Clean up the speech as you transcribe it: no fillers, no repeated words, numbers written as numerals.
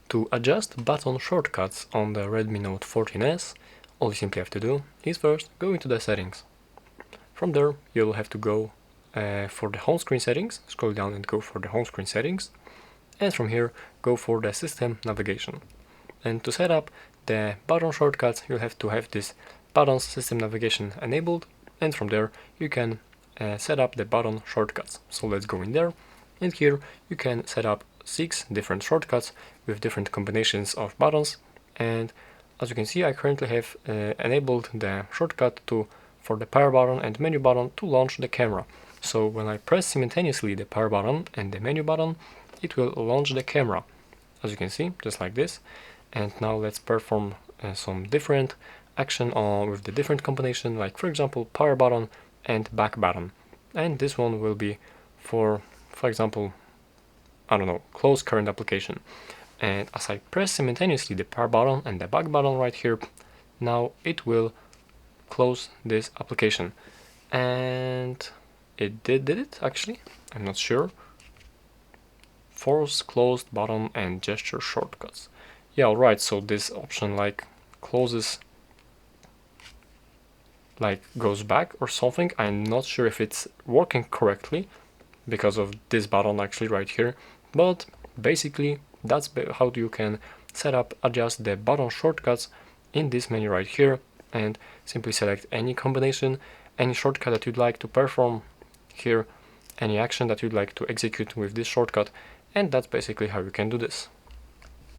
To adjust button shortcuts on the Redmi Note 14S, all you simply have to do is first go into the settings. From there, you'll have to go for the home screen settings, scroll down and go for the home screen settings, and from here, go for the system navigation. And to set up the button shortcuts, you'll have to have this buttons system navigation enabled, and from there, you can set up the button shortcuts. So let's go in there, and here you can set up 6 different shortcuts with different combinations of buttons. And as you can see, I currently have enabled the shortcut for the power button and menu button to launch the camera. So when I press simultaneously the power button and the menu button, it will launch the camera, as you can see, just like this. And now let's perform some different action with the different combination, like for example power button and back button. And this one will be for example, I don't know, close current application. And as I press simultaneously the power button and the back button right here, now it will close this application. And it did it actually, I'm not sure. Force closed button and gesture shortcuts. Yeah, alright, so this option like closes, like goes back or something. I'm not sure if it's working correctly because of this button actually right here, but basically that's how you can adjust the button shortcuts in this menu right here, and simply select any combination, any shortcut that you'd like to perform here, any action that you'd like to execute with this shortcut, and that's basically how you can do this.